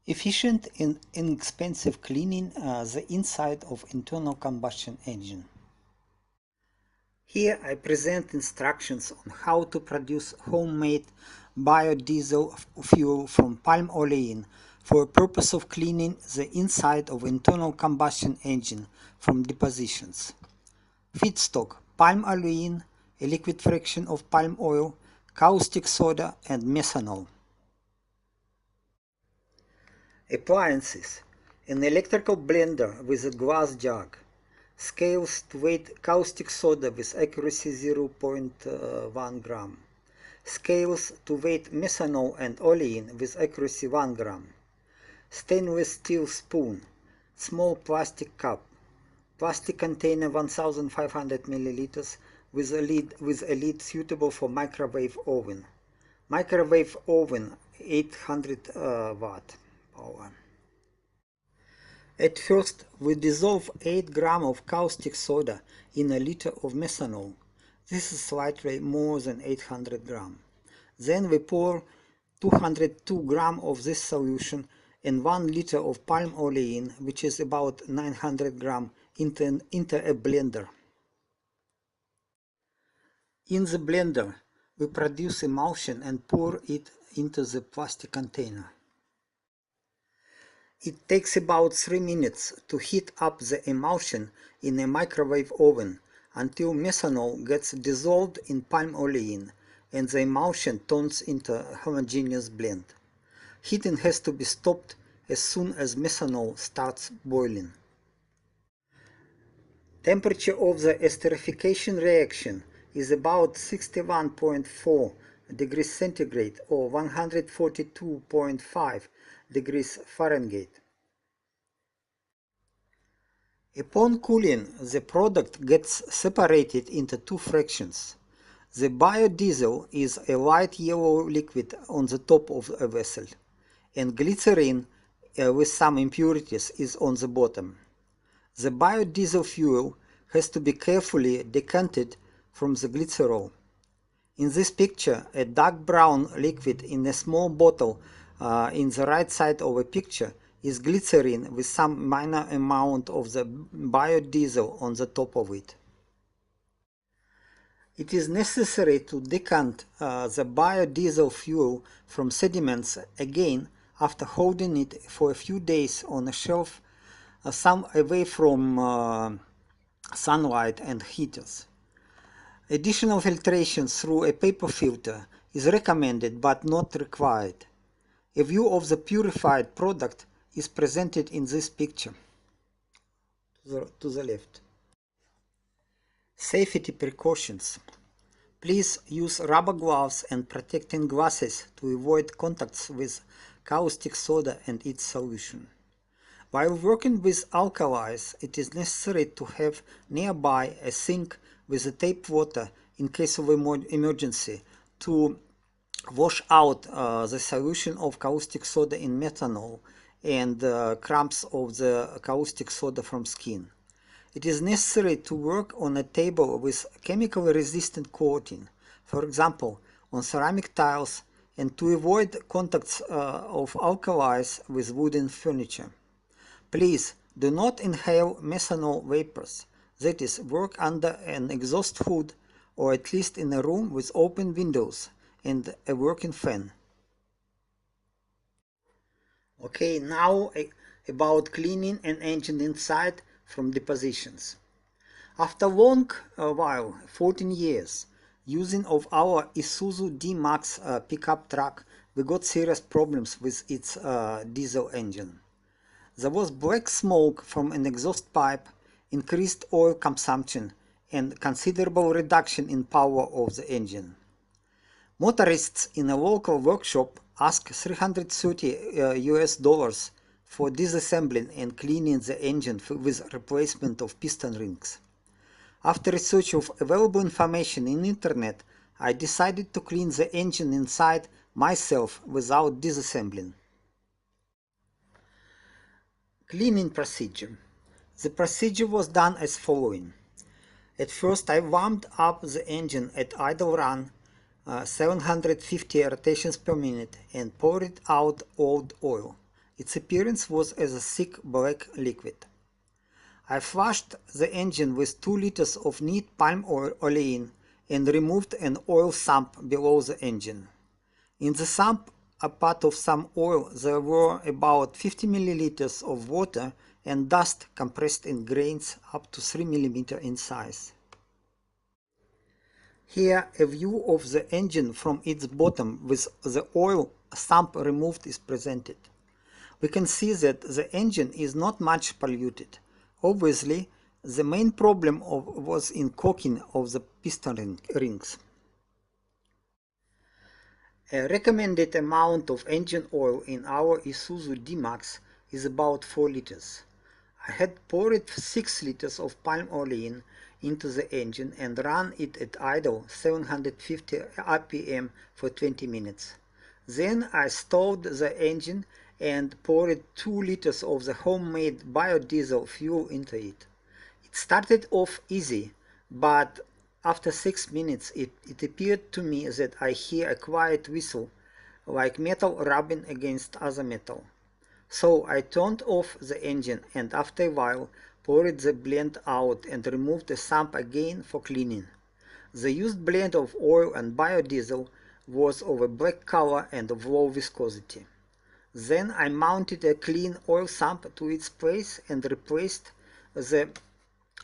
Efficient and inexpensive cleaning the inside of internal combustion engine. Here I present instructions on how to produce homemade biodiesel fuel from palm olein for a purpose of cleaning the inside of internal combustion engine from depositions. Feedstock: palm olein, a liquid fraction of palm oil, caustic soda and methanol. Appliances: an electrical blender with a glass jug, scales to weigh caustic soda with accuracy 0.1 gram, scales to weigh methanol and olein with accuracy 1 gram, stainless steel spoon, small plastic cup, plastic container 1500 milliliters with a lid suitable for microwave oven, microwave oven 800 watt power. At first, we dissolve 8 grams of caustic soda in a liter of methanol. This is slightly more than 800 grams. Then we pour 202 grams of this solution and 1 liter of palm olein, which is about 900 grams, into a blender. In the blender, we produce emulsion and pour it into the plastic container. It takes about 3 minutes to heat up the emulsion in a microwave oven until methanol gets dissolved in palm olein and the emulsion turns into a homogeneous blend. Heating has to be stopped as soon as methanol starts boiling. Temperature of the esterification reaction is about 61.4 degrees centigrade or 142.5 degrees Fahrenheit. Upon cooling, the product gets separated into two fractions. The biodiesel is a light yellow liquid on the top of a vessel, and glycerin with some impurities is on the bottom. The biodiesel fuel has to be carefully decanted from the glycerol. In this picture, a dark brown liquid in a small bottle in the right side of a picture is glycerin with some minor amount of the biodiesel on the top of it. It is necessary to decant the biodiesel fuel from sediments again after holding it for a few days on a shelf some away from sunlight and heaters. Additional filtration through a paper filter is recommended but not required. A view of the purified product is presented in this picture to the left. Safety precautions. Please use rubber gloves and protecting glasses to avoid contacts with caustic soda and its solution. While working with alkalis, it is necessary to have nearby a sink with tap water in case of emergency to wash out the solution of caustic soda in methanol and crumbs of the caustic soda from skin. It is necessary to work on a table with chemically resistant coating, for example, on ceramic tiles, and to avoid contacts of alkalis with wooden furniture. Please do not inhale methanol vapors, that is, work under an exhaust hood or at least in a room with open windows and a working fan. Okay, now about cleaning an engine inside from depositions. After long while, 14 years, using of our Isuzu D-Max pickup truck, we got serious problems with its diesel engine. There was black smoke from an exhaust pipe, increased oil consumption, and considerable reduction in power of the engine. Motorists in a local workshop asked $330 US for disassembling and cleaning the engine with replacement of piston rings. After research of available information in internet, I decided to clean the engine inside myself without disassembling. Cleaning procedure. The procedure was done as following. At first I warmed up the engine at idle run 750 rotations per minute and poured out old oil. Its appearance was as a thick black liquid. I flushed the engine with 2 liters of neat palm oil olein and removed an oil sump below the engine. In the sump, a part of some oil, there were about 50 milliliters of water and dust compressed in grains up to 3 mm in size. Here, a view of the engine from its bottom with the oil sump removed is presented. We can see that the engine is not much polluted. Obviously, the main problem was in caulking of the piston rings. A recommended amount of engine oil in our Isuzu D-Max is about 4 liters. I had poured 6 liters of palm olein into the engine and ran it at idle 750 rpm for 20 minutes. Then I stalled the engine and poured 2 liters of the homemade biodiesel fuel into it. It started off easy, but after 6 minutes it appeared to me that I hear a quiet whistle, like metal rubbing against other metal. So I turned off the engine and after a while poured the blend out and removed the sump again for cleaning. The used blend of oil and biodiesel was of a black color and of low viscosity. Then I mounted a clean oil sump to its place and replaced the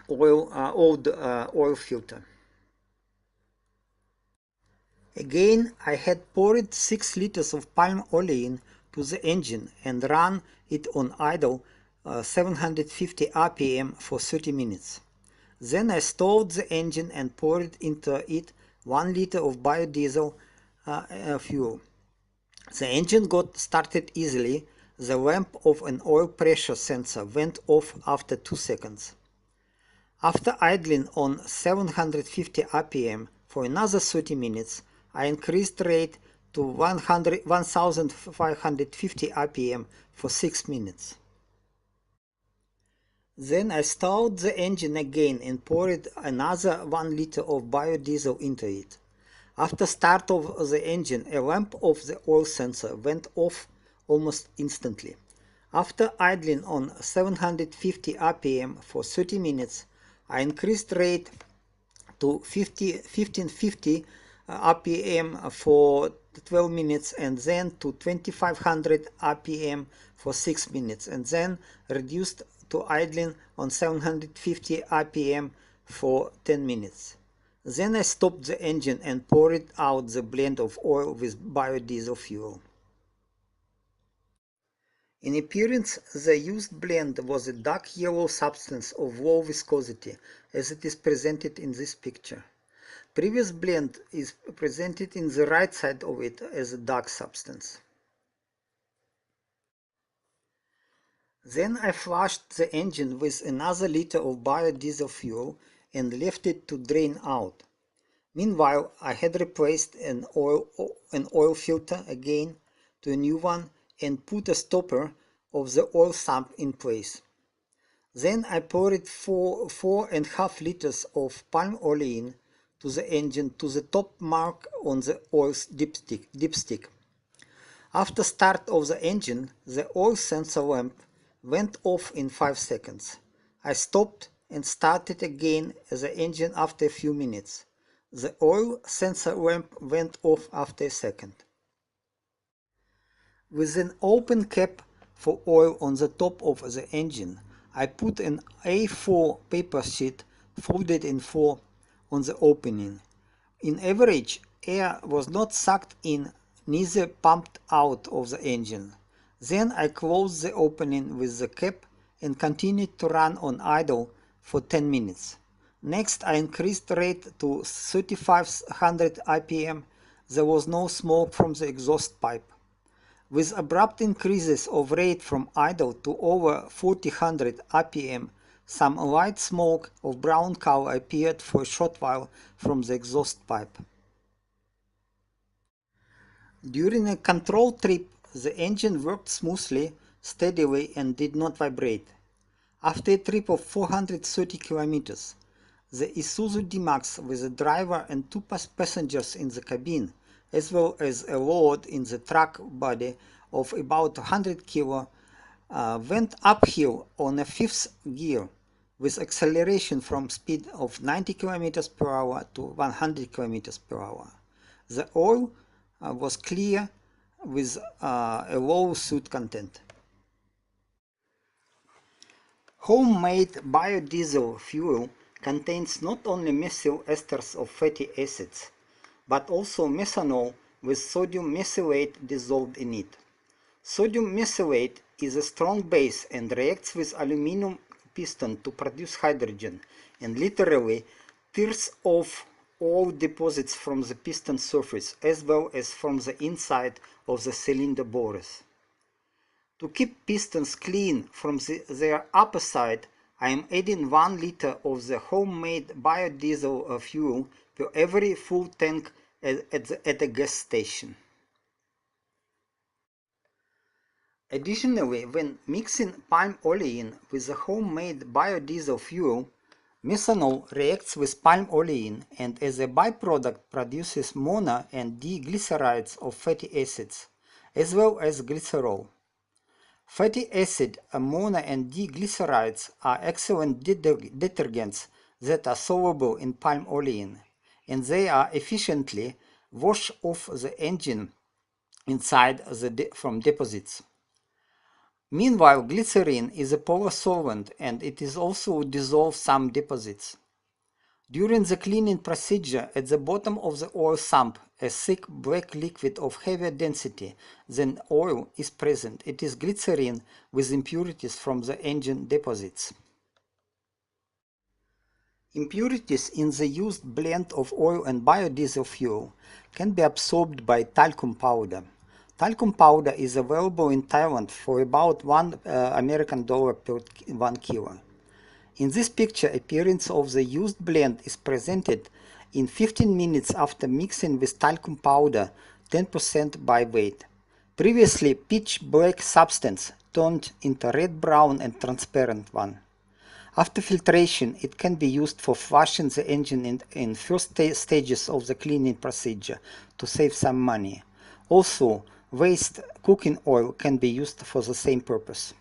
old oil filter. Again, I had poured 6 liters of palm olein to the engine and ran it on idle 750 rpm for 30 minutes. Then I stalled the engine and poured into it 1 liter of biodiesel fuel. The engine got started easily. The lamp of an oil pressure sensor went off after 2 seconds. After idling on 750 rpm for another 30 minutes, I increased rate to 1550 rpm for 6 minutes. Then I stalled the engine again and poured another 1 liter of biodiesel into it. After start of the engine, a lamp of the oil sensor went off almost instantly. After idling on 750 rpm for 30 minutes, I increased rate to 1550 rpm for 12 minutes and then to 2500 rpm for 6 minutes and then reduced to idling on 750 rpm for 10 minutes. Then I stopped the engine and poured out the blend of oil with biodiesel fuel. In appearance, the used blend was a dark yellow substance of low viscosity, as it is presented in this picture. Previous blend is presented in the right side of it as a dark substance. Then I flushed the engine with another liter of biodiesel fuel and left it to drain out. Meanwhile, I had replaced an oil filter again to a new one and put a stopper of the oil sump in place. Then I poured 4.5 liters of palm olein to the engine to the top mark on the oil's dipstick. After start of the engine, the oil sensor lamp went off in 5 seconds. I stopped and started again the engine after a few minutes. The oil sensor lamp went off after a second. With an open cap for oil on the top of the engine, I put an A4 paper sheet folded in 4 on the opening. In average, air was not sucked in, neither pumped out of the engine. Then I closed the opening with the cap and continued to run on idle for 10 minutes. Next, I increased rate to 3500 rpm. There was no smoke from the exhaust pipe. With abrupt increases of rate from idle to over 4000 rpm, some light smoke of brown color appeared for a short while from the exhaust pipe. During a control trip, the engine worked smoothly, steadily and did not vibrate. After a trip of 430 kilometers, the Isuzu D-Max with a driver and 2 passengers in the cabin, as well as a load in the truck body of about 100 kg, went uphill on a fifth gear with acceleration from speed of 90 km per hour to 100 km per hour. The oil was clear with a low soot content. Homemade biodiesel fuel contains not only methyl esters of fatty acids, but also methanol with sodium mesylate dissolved in it. Sodium mesylate is a strong base and reacts with aluminum piston to produce hydrogen and literally tears off all deposits from the piston surface as well as from the inside of the cylinder bores. To keep pistons clean from their upper side, I am adding 1 liter of the homemade biodiesel fuel to every full tank at a gas station. Additionally, when mixing palm olein with the homemade biodiesel fuel, methanol reacts with palm olein and as a byproduct produces mono and diglycerides of fatty acids, as well as glycerol. Fatty acid, ammonia and diglycerides are excellent detergents that are soluble in palm olein, and they are efficiently wash off the engine inside from deposits. Meanwhile, glycerin is a polar solvent and it is also dissolves some deposits. During the cleaning procedure, at the bottom of the oil sump, a thick black liquid of heavier density than oil is present. It is glycerin with impurities from the engine deposits. Impurities in the used blend of oil and biodiesel fuel can be absorbed by talcum powder. Talcum powder is available in Thailand for about $1 American per 1 kilo. In this picture, appearance of the used blend is presented in 15 minutes after mixing with talcum powder 10% by weight. Previously pitch black substance turned into red, brown and transparent one. After filtration, it can be used for flushing the engine in first stages of the cleaning procedure to save some money. Also, waste cooking oil can be used for the same purpose.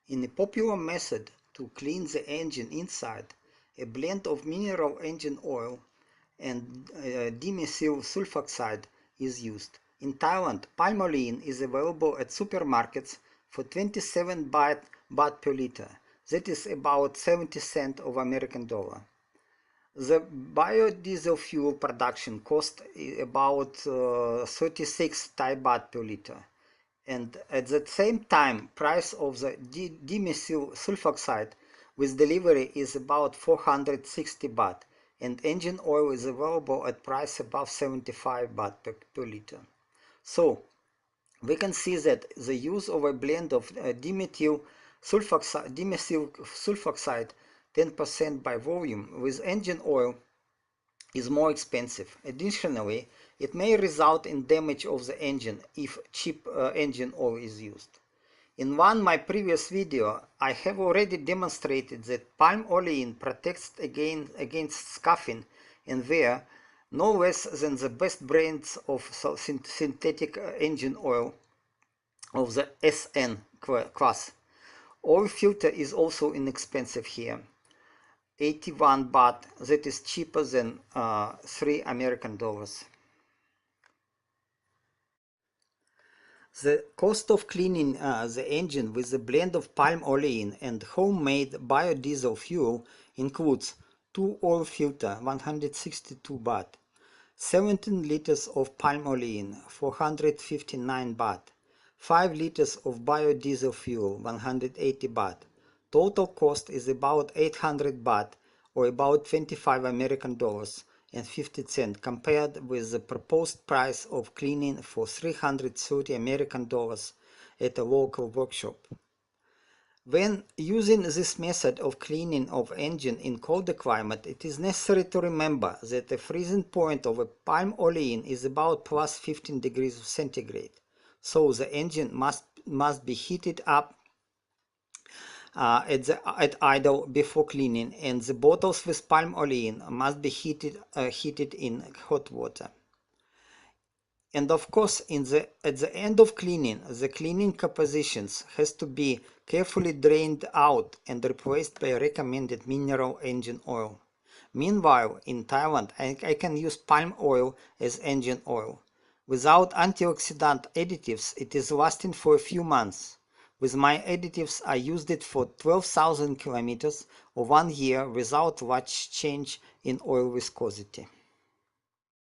In a popular method to clean the engine inside, a blend of mineral engine oil and dimethyl sulfoxide is used. In Thailand, palmoliene is available at supermarkets for 27 baht per liter. That is about 70 cents of American dollar. The biodiesel fuel production cost about 36 Thai baht per liter. And at the same time, price of the dimethyl sulfoxide with delivery is about 460 baht, and engine oil is available at price above 75 baht per liter. So, we can see that the use of a blend of dimethyl sulfoxide 10% by volume with engine oil is more expensive. Additionally, it may result in damage of the engine if cheap engine oil is used. In my previous video, I have already demonstrated that palm olein protects against scuffing and wear no less than the best brands of synthetic engine oil of the SN class. Oil filter is also inexpensive here. 81 baht, that is cheaper than 3 American dollars. The cost of cleaning the engine with a blend of palm olein and homemade biodiesel fuel includes 2 oil filter 162 baht, 17 liters of palm olein 459 baht, 5 liters of biodiesel fuel 180 baht. Total cost is about 800 baht or about 25 American dollars and 50 cents compared with the proposed price of cleaning for 330 American dollars at a local workshop. When using this method of cleaning of engine in colder climate, it is necessary to remember that the freezing point of a palm olein is about plus 15 degrees centigrade. So the engine must be heated up at idle before cleaning, and the bottles with palm olein must be heated in hot water. And of course, at the end of cleaning, the cleaning compositions has to be carefully drained out and replaced by recommended mineral engine oil. Meanwhile, in Thailand, I can use palm oil as engine oil. Without antioxidant additives, it is lasting for a few months. With my additives, I used it for 12,000 kilometers or 1 year without much change in oil viscosity.